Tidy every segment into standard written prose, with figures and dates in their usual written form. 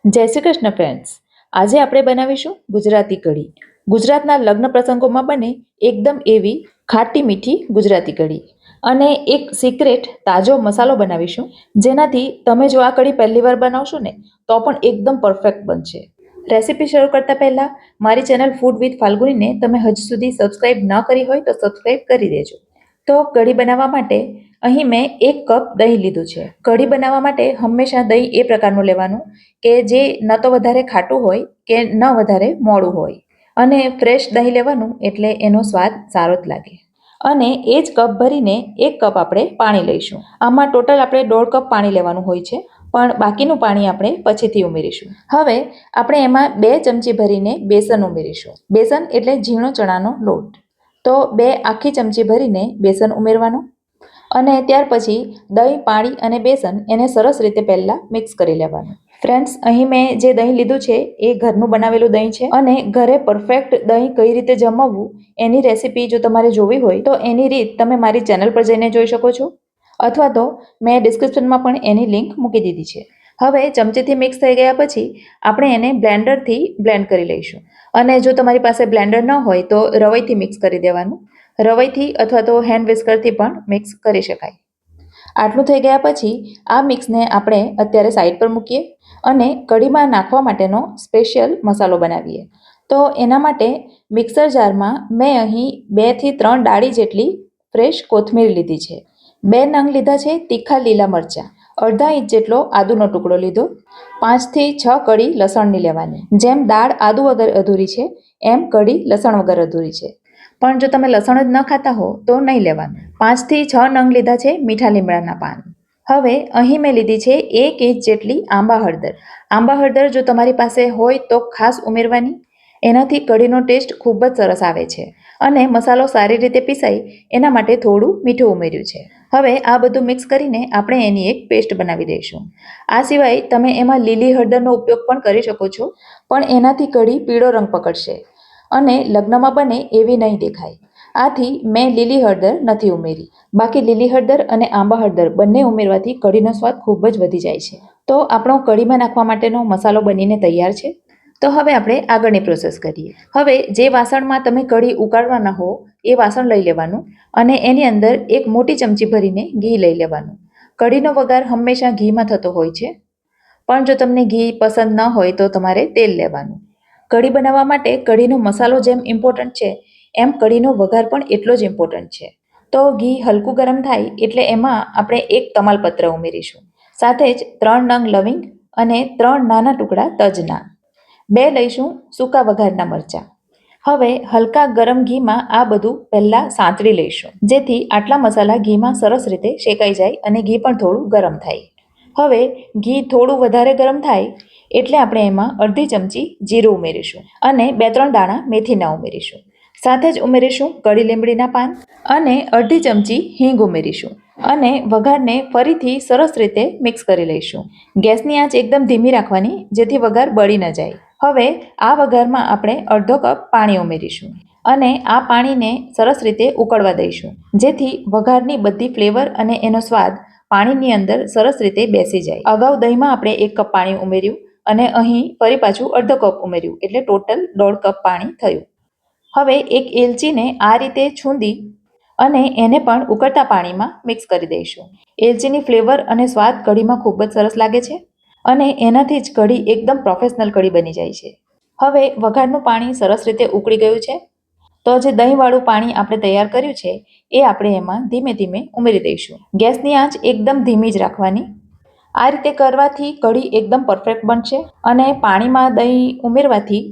જય શ્રી કૃષ્ણ ફ્રેન્ડ્સ. આજે આપણે બનાવીશું ગુજરાતી કઢી. ગુજરાતના લગ્ન પ્રસંગોમાં બને એકદમ એવી ખાટી મીઠી ગુજરાતી કઢી. અને એક સિક્રેટ તાજો મસાલો બનાવીશું, જેનાથી તમે જો આ કઢી પહેલી વાર બનાવશો ને તો પણ એકદમ પરફેક્ટ બનશે. રેસીપી શરૂ કરતા પહેલા મારી ચેનલ ફૂડ વિથ ફાલ્ગુનીને તમે હજુ સુધી સબસ્ક્રાઇબ ન કરી હોય તો સબસ્ક્રાઇબ કરી દેજો. તો કઢી બનાવવા માટે અહીં મેં 1 કપ દહીં લીધું છે. કઢી બનાવવા માટે હંમેશા દહીં એ પ્રકારનું લેવાનું કે જે ન તો વધારે ખાટું હોય કે ન વધારે મોડું હોય, અને ફ્રેશ દહીં લેવાનું એટલે એનો સ્વાદ સારો જ લાગે. અને એ જ કપ ભરીને 1 કપ આપણે પાણી લઈશું. આમાં ટોટલ આપણે 1.5 કપ પાણી લેવાનું હોય છે, પણ બાકીનું પાણી આપણે પછીથી ઉમેરીશું. હવે આપણે એમાં 2 ચમચી ભરીને બેસન ઉમેરીશું. બેસન એટલે ઝીણો ચણાનો લોટ. તો 2 આખી ચમચી ભરીને બેસન ઉમેરવાનું, અને ત્યાર પછી દહીં, પાણી અને બેસન એને સરસ રીતે પહેલાં મિક્સ કરી લેવાનું. ફ્રેન્ડ્સ, અહીં મેં જે દહીં લીધું છે એ ઘરનું બનાવેલું દહીં છે, અને ઘરે પરફેક્ટ દહીં કઈ રીતે જમાવવું એની રેસીપી જો તમારે જોવી હોય તો એની રીત તમે મારી ચેનલ પર જઈને જોઈ શકો છો, અથવા તો મેં ડિસ્ક્રિપ્શનમાં પણ એની લિંક મૂકી દીધી છે. હવે ચમચીથી મિક્સ થઈ ગયા પછી આપણે એને બ્લેન્ડરથી બ્લેન્ડ કરી લઈશું. અને જો તમારી પાસે બ્લેન્ડર ન હોય તો રવૈથી મિક્સ કરી દેવાનું. રવૈથી અથવા તો હેન્ડ વિસ્કરથી પણ મિક્સ કરી શકાય. આટલું થઈ ગયા પછી આ મિક્સને આપણે અત્યારે સાઈડ પર મૂકીએ અને કઢીમાં નાખવા માટેનો સ્પેશિયલ મસાલો બનાવીએ. તો એના માટે મિક્સર જારમાં મેં અહીં 2 થી 3 ડાળી જેટલી ફ્રેશ કોથમીર લીધી છે. 2 નંગ લીધા છે તીખા લીલા મરચાં. અડધા ઇંચ જેટલો આદુનો ટુકડો લીધો. 5 થી 6 કળી લસણની લેવાની. જેમ દાળ આદુ વગર અધૂરી છે એમ કઢી લસણ વગર અધૂરી છે. પણ જો તમે લસણ જ ન ખાતા હો તો નહીં લેવાનું. 5 થી 6 નંગ લીધા છે મીઠા લીમડાના પાન. હવે અહીં મેં લીધી છે 1 ઇંચ જેટલી આંબા હળદર. આંબા હળદર જો તમારી પાસે હોય તો ખાસ ઉમેરવાની. એનાથી કઢીનો ટેસ્ટ ખૂબ જ સરસ આવે છે. અને મસાલો સારી રીતે પીસાય એના માટે થોડું મીઠું ઉમેર્યું છે. હવે આ બધું મિક્સ કરીને આપણે એની એક પેસ્ટ બનાવી દઈશું. આ સિવાય તમે એમાં લીલી હળદરનો ઉપયોગ પણ કરી શકો છો, પણ એનાથી કઢી પીળો રંગ પકડશે અને લગ્નમાં બને એવી નહીં દેખાય. આથી મેં લીલી હળદર નથી ઉમેરી. બાકી લીલી હળદર અને આંબા હળદર બંને ઉમેરવાથી કઢીનો સ્વાદ ખૂબ જ વધી જાય છે. તો આપણો કઢીમાં નાખવા માટેનો મસાલો બનીને તૈયાર છે. તો હવે આપણે આગળની પ્રોસેસ કરીએ. હવે જે વાસણમાં તમે કઢી ઉકાળવાના હો એ વાસણ લઈ લેવાનું, અને એની અંદર 1 મોટી ચમચી ભરીને ઘી લઈ લેવાનું. કઢીનો વઘાર હંમેશા ઘીમાં થતો હોય છે, પણ જો તમને ઘી પસંદ ન હોય તો તમારે તેલ લેવાનું. કઢી બનાવવા માટે કઢીનો મસાલો જેમ ઇમ્પોર્ટન્ટ છે એમ કઢીનો વઘાર પણ એટલો જ ઇમ્પોર્ટન્ટ છે. તો ઘી હલકું ગરમ થાય એટલે એમાં આપણે 1 તમાલપત્ર ઉમેરીશું. સાથે જ 3 નંગ લવિંગ અને 3 નાના ટુકડા તજના. 2 લઈશું સૂકા વઘારના મરચાં. હવે હલકા ગરમ ઘીમાં આ બધું પહેલાં સાંતળી લઈશું, જેથી આટલા મસાલા ઘીમાં સરસ રીતે શેકાઈ જાય અને ઘી પણ થોડું ગરમ થાય. હવે ઘી થોડું વધારે ગરમ થાય એટલે આપણે એમાં અડધી ચમચી જીરું ઉમેરીશું અને 2-3 દાણા મેથીના ઉમેરીશું. સાથે જ ઉમેરીશું કળી લીમડીના પાન અને અડધી ચમચી હિંગ ઉમેરીશું, અને વઘારને ફરીથી સરસ રીતે મિક્સ કરી લઈશું. ગેસની આંચ એકદમ ધીમી રાખવાની, જેથી વઘાર બળી ન જાય. હવે આ વઘારમાં આપણે અડધો કપ પાણી ઉમેરીશું અને આ પાણીને સરસ રીતે ઉકળવા દઈશું, જેથી વઘારની બધી ફ્લેવર અને એનો સ્વાદ પાણીની અંદર સરસ રીતે બેસી જાય. અગાઉ દહીંમાં આપણે 1 કપ પાણી ઉમેર્યું અને અહીં ફરી પાછું અડધો કપ ઉમેર્યું, એટલે ટોટલ 1.5 કપ પાણી થયું. હવે એક એલચીને આ રીતે છૂંદી અને એને પણ ઉકળતા પાણીમાં મિક્સ કરી દઈશું. એલચીની ફ્લેવર અને સ્વાદ કઢીમાં ખૂબ જ સરસ લાગે છે, અને એનાથી જ કઢી એકદમ પ્રોફેશનલ કઢી બની જાય છે. હવે વઘારનું પાણી સરસ રીતે ઉકળી ગયું છે, તો જે દહીંવાળું પાણી આપણે તૈયાર કર્યું છે એ આપણે એમાં ધીમે ધીમે ઉમેરી દઈશું. ગેસની આંચ એકદમ ધીમી જ રાખવાની. આ રીતે કરવાથી કઢી એકદમ પરફેક્ટ બનશે, અને પાણીમાં દહીં ઉમેરવાથી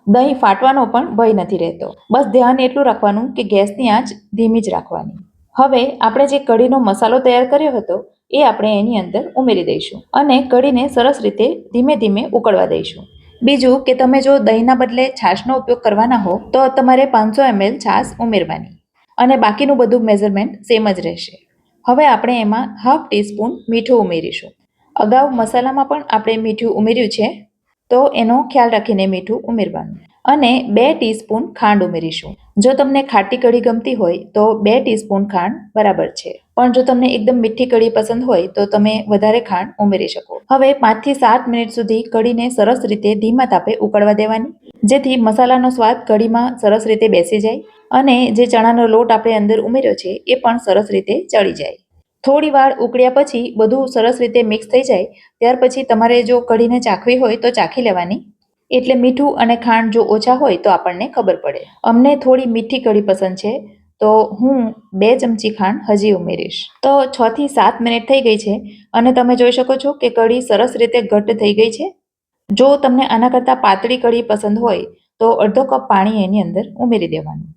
દહીં ફાટવાનો પણ ભય નથી રહેતો. બસ ધ્યાન એટલું રાખવાનું કે ગેસની આંચ ધીમી જ રાખવાની. હવે આપણે જે કઢીનો મસાલો તૈયાર કર્યો હતો એ આપણે એની અંદર ઉમેરી દઈશું અને કઢીને સરસ રીતે ધીમે ધીમે ઉકળવા દઈશું. બીજું કે તમે જો દહીંના બદલે છાશનો ઉપયોગ કરવાના હો તો તમારે 500 ml છાશ ઉમેરવાની, અને બાકીનું બધું મેઝરમેન્ટ સેમ જ રહેશે. હવે આપણે એમાં ½ ટીસ્પૂન મીઠું ઉમેરીશું. અગાઉ મસાલામાં પણ આપણે મીઠું ઉમેર્યું છે, તો એનો ખ્યાલ રાખીને મીઠું ઉમેરવાનું. અને 2 ટીસ્પૂન ખાંડ ઉમેરીશું. જો તમને ખાટી કઢી ગમતી હોય તો 2 ટીસ્પૂન ખાંડ બરાબર છે, પણ જો તમને એકદમ મીઠી કઢી પસંદ હોય તો તમે વધારે ખાંડ ઉમેરી શકો. હવે 5 થી 7 મિનિટ સુધી કઢીને સરસ રીતે ધીમા તાપે ઉકળવા દેવાની, જેથી મસાલાનો સ્વાદ કઢીમાં સરસ રીતે બેસી જાય અને જે ચણાનો લોટ આપણે અંદર ઉમેર્યો છે એ પણ સરસ રીતે ચડી જાય. થોડી વાર ઉકળ્યા પછી બધું સરસ રીતે મિક્સ થઈ જાય ત્યાર પછી તમારે જો કઢીને ચાખવી હોય તો ચાખી લેવાની. એટલે મીઠું અને ખાંડ જો ઓછા હોય તો આપણને ખબર પડે. અમને થોડી મીઠી કઢી પસંદ છે તો હું 2 ચમચી ખાંડ હજી ઉમેરીશ. તો 6 થી 7 મિનિટ થઈ ગઈ છે અને તમે જોઈ શકો છો કે કઢી સરસ રીતે ઘટ્ટ થઈ ગઈ છે. જો તમને આના કરતાં પાતળી કઢી પસંદ હોય તો અડધો કપ પાણી એની અંદર ઉમેરી દેવાનું,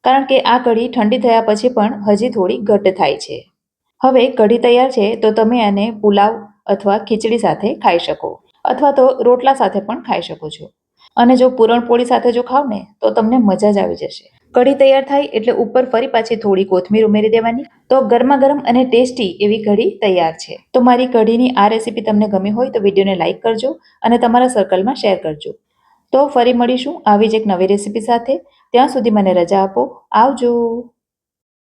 કારણ કે આ કઢી ઠંડી થયા પછી પણ હજી થોડી ઘટ્ટ થાય છે. હવે કઢી તૈયાર છે તો તમે આને પુલાવ અથવા ખીચડી સાથે ખાઈ શકો, અથવા તો રોટલા સાથે પણ ખાઈ શકો છો. અને જો પૂરણપોળી સાથે જો ખાવ ને તો તમને મજા જ આવી જશે. કઢી તૈયાર થાય એટલે ઉપર ફરી પાછી થોડી કોથમીર ઉમેરી દેવાની. તો ગરમા ગરમ અને ટેસ્ટી એવી કઢી તૈયાર છે. તો મારી કઢીની આ રેસીપી તમને ગમી હોય તો વિડીયોને લાઈક કરજો અને તમારા સર્કલમાં શેર કરજો. તો ફરી મળીશું આવી જ એક નવી રેસીપી સાથે. ત્યાં સુધી મને રજા આપો. આવજો.